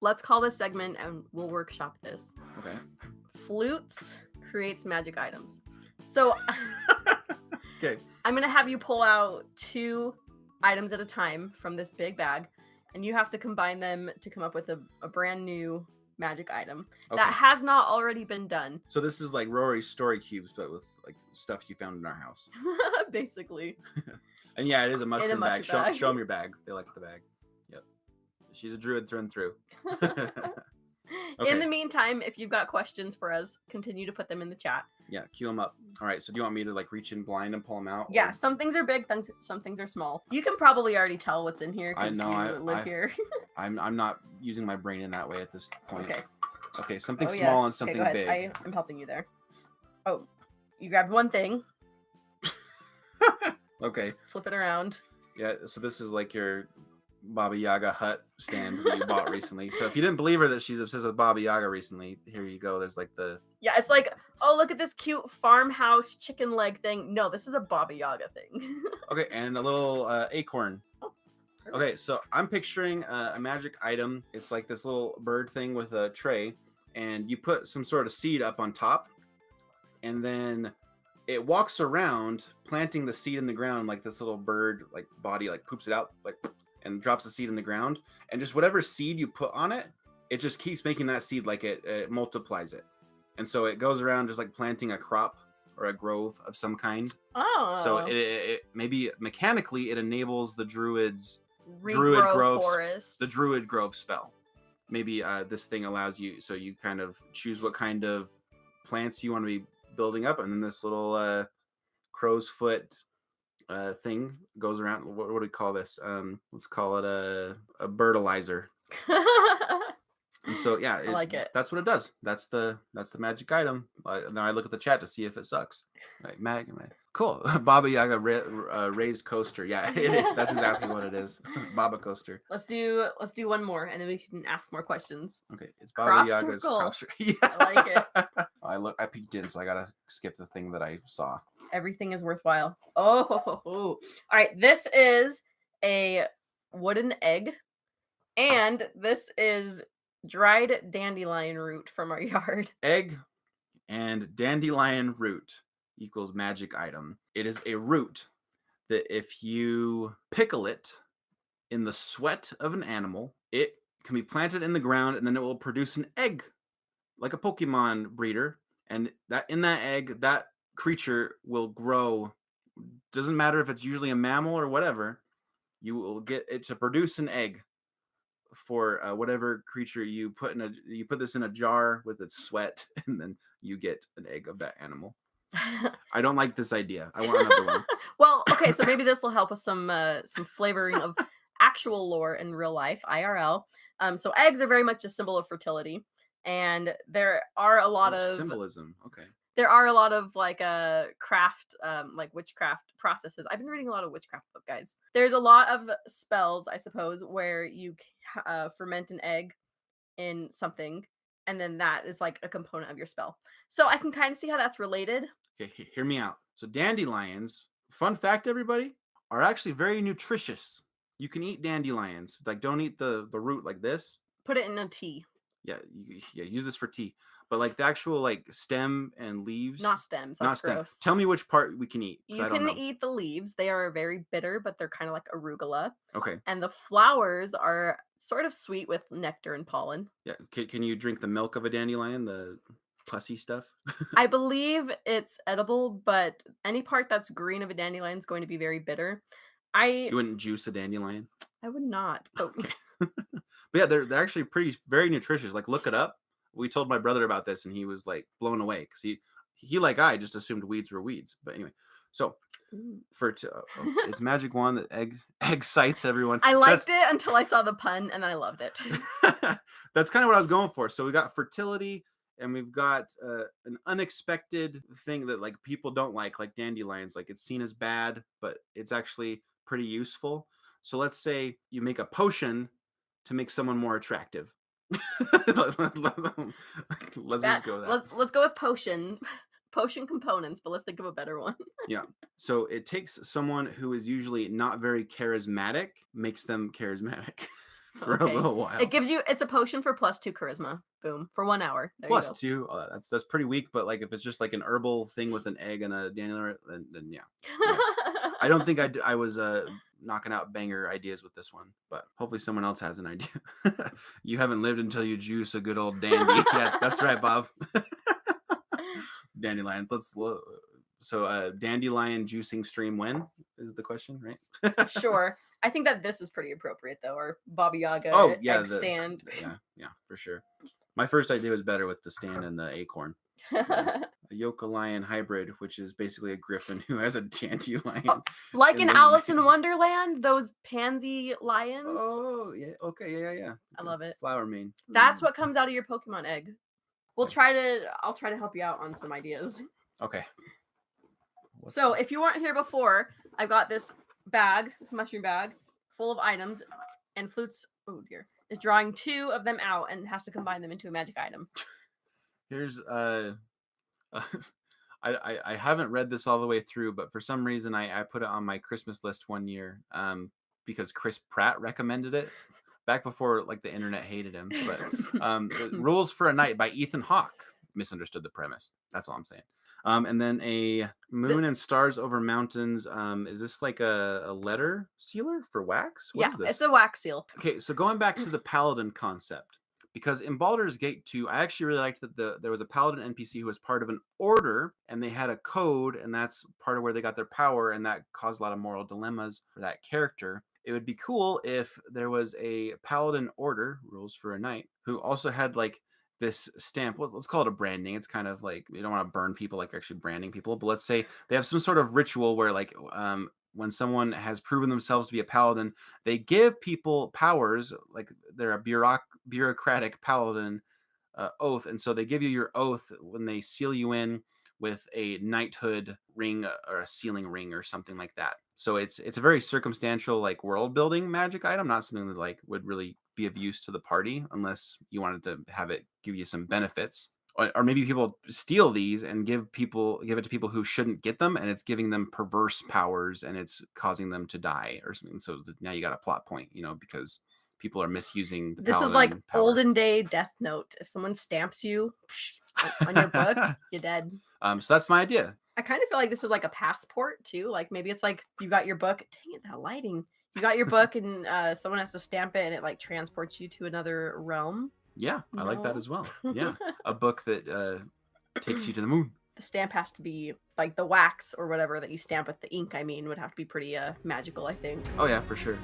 let's call this segment and we'll workshop this. Okay. Flutes creates magic items. So Okay. I'm going to have you pull out 2 items at a time from this big bag, and you have to combine them to come up with a brand new magic item that has not already been done. So this is like Rory's story cubes, but with like stuff you found in our house. Basically. And yeah, it is a mushroom bag. bag. Show them your bag. They like the bag. Yep. She's a druid through and through. In the meantime, if you've got questions for us, continue to put them in the chat. Yeah, cue them up. All right, so do you want me to like reach in blind and pull them out? Yeah, some things are big, some things are small. You can probably already tell what's in here because you live here. I'm not using my brain in that way at this point. Okay, something small yes. and something go big. ahead. I'm helping you there. Oh, you grabbed one thing. Okay. Flip it around. Yeah, so this is like your Baba Yaga hut stand that you bought recently. So if you didn't believe her that she's obsessed with Baba Yaga recently, here you go. There's like the... Yeah, it's like, oh, look at this cute farmhouse chicken leg thing. No, this is a Baba Yaga thing. Okay, and a little acorn. Oh, okay, so I'm picturing a magic item. It's like this little bird thing with a tray, and you put some sort of seed up on top, and then it walks around planting the seed in the ground like this little bird like body like poops it out like and drops the seed in the ground, and just whatever seed you put on it, it just keeps making that seed like it multiplies it. And so it goes around just like planting a crop or a grove of some kind. Oh. So it maybe mechanically it enables the druid's forest. The druid grove spell. Maybe this thing allows you, so you kind of choose what kind of plants you want to be building up, and then this little crow's foot thing goes around. What do we call this? Let's call it a birdalizer. And so yeah, I like it. That's what it does. That's the magic item. Now I look at the chat to see if it sucks. Right, cool. Baba Yaga raised coaster. Yeah, that's exactly what it is. Baba coaster. Let's do one more, and then we can ask more questions. Okay, it's Baba Yaga's crop circle. Yeah. I like it. I peeked in, so I gotta skip the thing that I saw. Everything is worthwhile. Oh, all right. This is a wooden egg, and this is dried dandelion root from our yard. Egg and dandelion root equals magic item. It is a root that if you pickle it in the sweat of an animal, it can be planted in the ground, and then it will produce an egg like a Pokemon breeder. And that in that egg, that creature will grow. Doesn't matter if it's usually a mammal or whatever, you will get it to produce an egg for whatever creature you put this in a jar with its sweat, and then you get an egg of that animal. I don't like this idea. I want another one. Well, okay, so maybe this will help with some flavoring of actual lore in real life, IRL. So eggs are very much a symbol of fertility, and there are a lot of symbolism. Okay. There are a lot of like craft, like witchcraft processes. I've been reading a lot of witchcraft book, guys. There's a lot of spells, I suppose, where you ferment an egg in something, and then that is like a component of your spell. So I can kind of see how that's related. Okay, hear me out. So dandelions, fun fact, everybody, are actually very nutritious. You can eat dandelions. Like, don't eat the root like this. Put it in a tea. Yeah, use this for tea. But like the actual like stem and leaves. Not stems. That's gross. Tell me which part we can eat. You can eat the leaves. They are very bitter, but they're kind of like arugula. Okay. And the flowers are sort of sweet with nectar and pollen. Yeah. Can you drink the milk of a dandelion, the pussy stuff? I believe it's edible, but any part that's green of a dandelion is going to be very bitter. You wouldn't juice a dandelion? I would not. But, okay. But yeah, they're actually very nutritious. Like, look it up. We told my brother about this, and he was like blown away because he like I just assumed weeds were weeds. But anyway, so it's magic wand that egg sites everyone. I liked it until I saw the pun, and then I loved it. That's kind of what I was going for. So we got fertility, and we've got an unexpected thing that like people don't like dandelions. Like, it's seen as bad, but it's actually pretty useful. So let's say you make a potion to make someone more attractive. Let's just go with that. Let's go with potion components, but let's think of a better one. Yeah. So it takes someone who is usually not very charismatic, makes them charismatic. for a Okay. little while. It gives you. It's a potion for +2 charisma. Boom. For 1 hour. There you Plus go. two, that's pretty weak. But like if it's just like an herbal thing with an egg and a dandelion, then yeah, yeah. I don't think I was knocking out banger ideas with this one, but hopefully someone else has an idea. You haven't lived until you juice a good old dandy. Yeah, that's right, Bob. Dandelion. So dandelion juicing stream when is the question, right? Sure. I think that this is pretty appropriate though, or Baba Yaga Oh yeah, egg stand. yeah, for sure. My first idea was better with the stand and the acorn. Yeah. A yoke lion hybrid, which is basically a griffin who has a dandelion. Like in in the Alice in name. Wonderland, those pansy lions. Oh yeah, okay, yeah. I love it. Flower mane. That's what comes out of your Pokemon egg. I'll try to help you out on some ideas. Okay. So if you weren't here before, I've got this bag, this mushroom bag, full of items, and Flutes, oh dear, is drawing 2 of them out and has to combine them into a magic item. Here's I haven't read this all the way through, but for some reason I put it on my Christmas list one year because Chris Pratt recommended it back before like the internet hated him. But Rules for a Night by Ethan Hawke misunderstood the premise. That's all I'm saying. And then a Moon and Stars Over Mountains. Is this like a letter sealer for wax? What is this? It's a wax seal. Okay, so going back to the Paladin concept, because in Baldur's Gate 2, I actually really liked that there was a Paladin NPC who was part of an order, and they had a code, and that's part of where they got their power, and that caused a lot of moral dilemmas for that character. It would be cool if there was a Paladin order, Rules for a Night, who also had like this stamp. Let's call it a branding. It's kind of like you don't want to burn people like you're actually branding people, but let's say they have some sort of ritual where like when someone has proven themselves to be a paladin, they give people powers, like they're a bureaucratic paladin oath, and so they give you your oath when they seal you in with a knighthood ring or a sealing ring or something like that. So it's a very circumstantial like world building magic item, not something that like would really be of use to the party unless you wanted to have it give you some benefits. Or maybe people steal these and give it to people who shouldn't get them, and it's giving them perverse powers and it's causing them to die or something. So now you got a plot point, because people are misusing the This is paladin like power. olden day Death Note. If someone stamps you on your book, you're dead. So that's my idea. I kind of feel like this is like a passport too. Like maybe it's like you got your book. Dang it, that lighting. You got your book and someone has to stamp it and it like transports you to another realm. Yeah, I like that as well. Yeah, a book that takes you to the moon. The stamp has to be like the wax or whatever that you stamp with the ink. I mean, would have to be pretty magical, I think. Oh yeah, for sure.